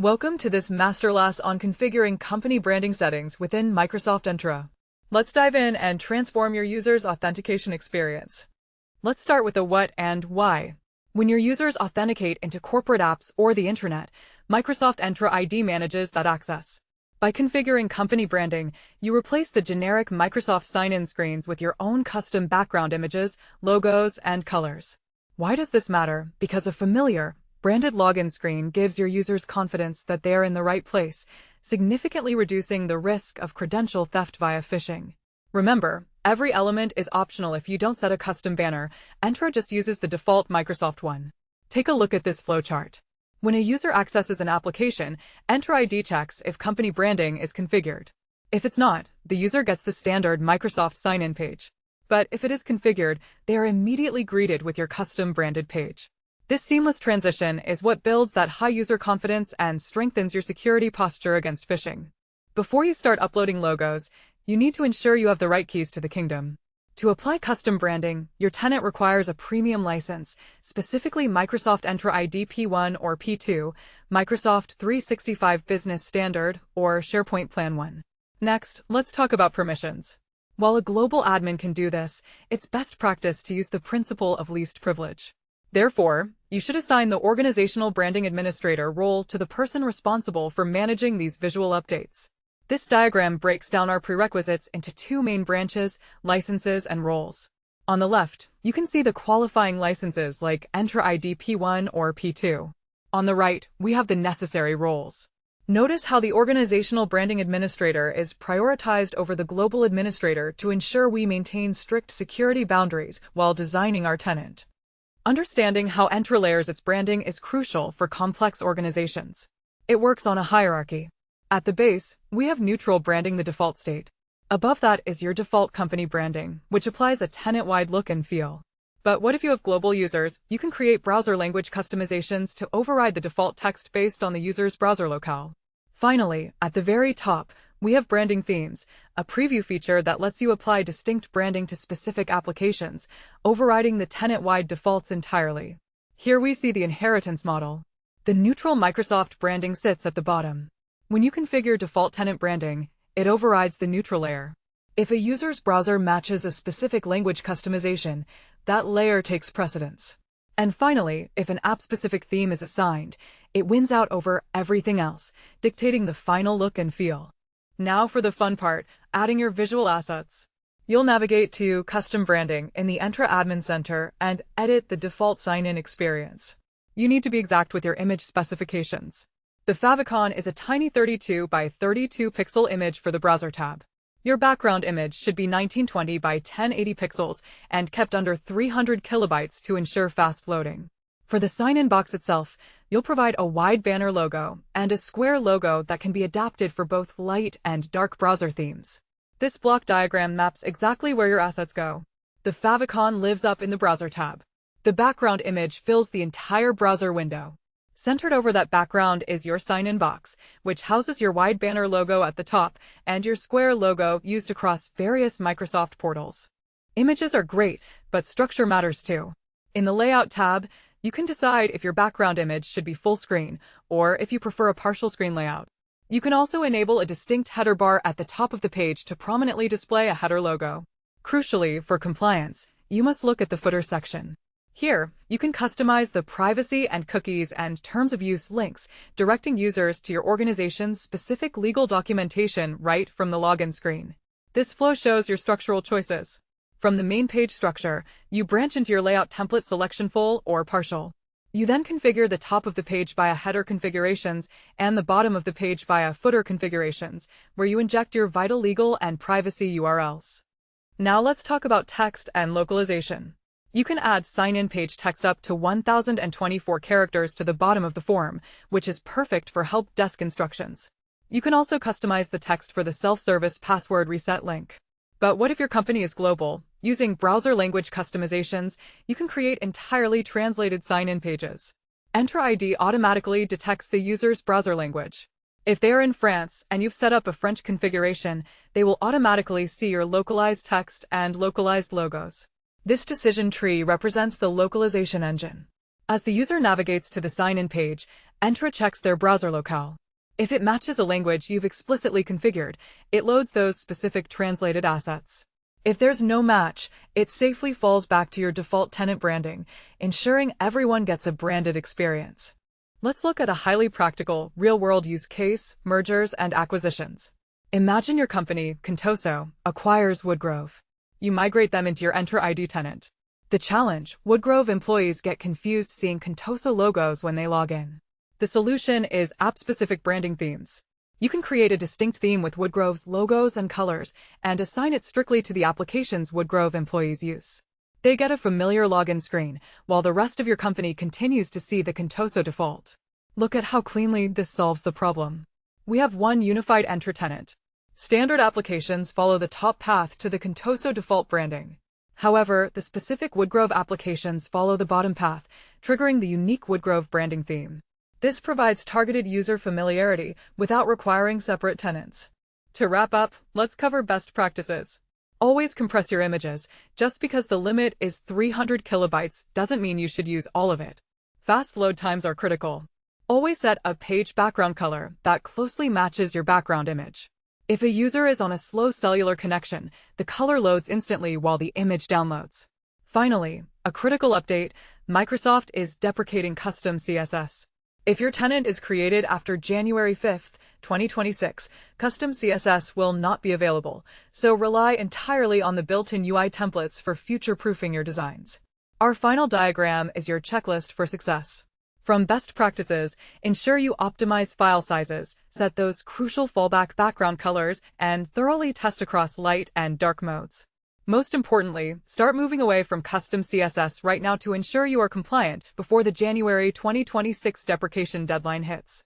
Welcome to this masterclass on configuring company branding settings within Microsoft Entra. Let's dive in and transform your user's authentication experience. Let's start with the what and why. When your users authenticate into corporate apps or the intranet, Microsoft Entra ID manages that access. By configuring company branding, you replace the generic Microsoft sign-in screens with your own custom background images, logos, and colors. Why does this matter? Because a familiar, branded login screen gives your users confidence that they are in the right place, significantly reducing the risk of credential theft via phishing. Remember, every element is optional. If you don't set a custom banner, Entra just uses the default Microsoft one. Take a look at this flowchart. When a user accesses an application, Entra ID checks if company branding is configured. If it's not, the user gets the standard Microsoft sign-in page. But if it is configured, they are immediately greeted with your custom branded page. This seamless transition is what builds that high user confidence and strengthens your security posture against phishing. Before you start uploading logos, you need to ensure you have the right keys to the kingdom. To apply custom branding, your tenant requires a premium license, specifically Microsoft Entra ID P1 or P2, Microsoft 365 Business Standard, or SharePoint Plan 1. Next, let's talk about permissions. While a global admin can do this, it's best practice to use the principle of least privilege. Therefore, you should assign the Organizational Branding Administrator role to the person responsible for managing these visual updates. This diagram breaks down our prerequisites into two main branches, licenses and roles. On the left, you can see the qualifying licenses like Entra ID P1 or P2. On the right, we have the necessary roles. Notice how the Organizational Branding Administrator is prioritized over the Global Administrator to ensure we maintain strict security boundaries while designing our tenant. Understanding how Entra layers its branding is crucial for complex organizations. It works on a hierarchy. At the base, we have neutral branding, the default state. Above that is your default company branding, which applies a tenant-wide look and feel. But what if you have global users? You can create browser language customizations to override the default text based on the user's browser locale. Finally, at the very top, we have branding themes, a preview feature that lets you apply distinct branding to specific applications, overriding the tenant-wide defaults entirely. Here we see the inheritance model. The neutral Microsoft branding sits at the bottom. When you configure default tenant branding, it overrides the neutral layer. If a user's browser matches a specific language customization, that layer takes precedence. And finally, if an app-specific theme is assigned, it wins out over everything else, dictating the final look and feel. Now for the fun part, adding your visual assets. You'll navigate to Custom Branding in the Entra Admin Center and edit the default sign-in experience. You need to be exact with your image specifications. The favicon is a tiny 32 by 32 pixel image for the browser tab. Your background image should be 1920 by 1080 pixels and kept under 300 kilobytes to ensure fast loading. For the sign-in box itself, you'll provide a wide banner logo and a square logo that can be adapted for both light and dark browser themes. This block diagram maps exactly where your assets go. The favicon lives up in the browser tab. The background image fills the entire browser window. Centered over that background is your sign-in box, which houses your wide banner logo at the top and your square logo used across various Microsoft portals. Images are great, but structure matters too. In the Layout tab, you can decide if your background image should be full screen or if you prefer a partial screen layout. You can also enable a distinct header bar at the top of the page to prominently display a header logo. Crucially, for compliance, you must look at the footer section. Here, you can customize the privacy and cookies and terms of use links, directing users to your organization's specific legal documentation right from the login screen. This flow shows your structural choices. From the main page structure, you branch into your layout template selection full or partial. You then configure the top of the page via header configurations and the bottom of the page via footer configurations, where you inject your vital legal and privacy URLs. Now let's talk about text and localization. You can add sign-in page text up to 1024 characters to the bottom of the form, which is perfect for help desk instructions. You can also customize the text for the self-service password reset link. But what if your company is global? Using browser language customizations, you can create entirely translated sign-in pages. Entra ID automatically detects the user's browser language. If they are in France and you've set up a French configuration, they will automatically see your localized text and localized logos. This decision tree represents the localization engine. As the user navigates to the sign-in page, Entra checks their browser locale. If it matches a language you've explicitly configured, it loads those specific translated assets. If there's no match, it safely falls back to your default tenant branding, ensuring everyone gets a branded experience. Let's look at a highly practical, real-world use case: mergers and acquisitions. Imagine your company, Contoso, acquires Woodgrove. You migrate them into your Entra ID tenant. The challenge: Woodgrove employees get confused seeing Contoso logos when they log in. The solution is app-specific branding themes. You can create a distinct theme with Woodgrove's logos and colors and assign it strictly to the applications Woodgrove employees use. They get a familiar login screen, while the rest of your company continues to see the Contoso default. Look at how cleanly this solves the problem. We have one unified Entra tenant. Standard applications follow the top path to the Contoso default branding. However, the specific Woodgrove applications follow the bottom path, triggering the unique Woodgrove branding theme. This provides targeted user familiarity without requiring separate tenants. To wrap up, let's cover best practices. Always compress your images. Just because the limit is 300 kilobytes doesn't mean you should use all of it. Fast load times are critical. Always set a page background color that closely matches your background image. If a user is on a slow cellular connection, the color loads instantly while the image downloads. Finally, a critical update: Microsoft is deprecating custom CSS. If your tenant is created after January 5th, 2026, custom CSS will not be available, so rely entirely on the built-in UI templates for future-proofing your designs. Our final diagram is your checklist for success. From best practices, ensure you optimize file sizes, set those crucial fallback background colors, and thoroughly test across light and dark modes. Most importantly, start moving away from custom CSS right now to ensure you are compliant before the January 2026 deprecation deadline hits.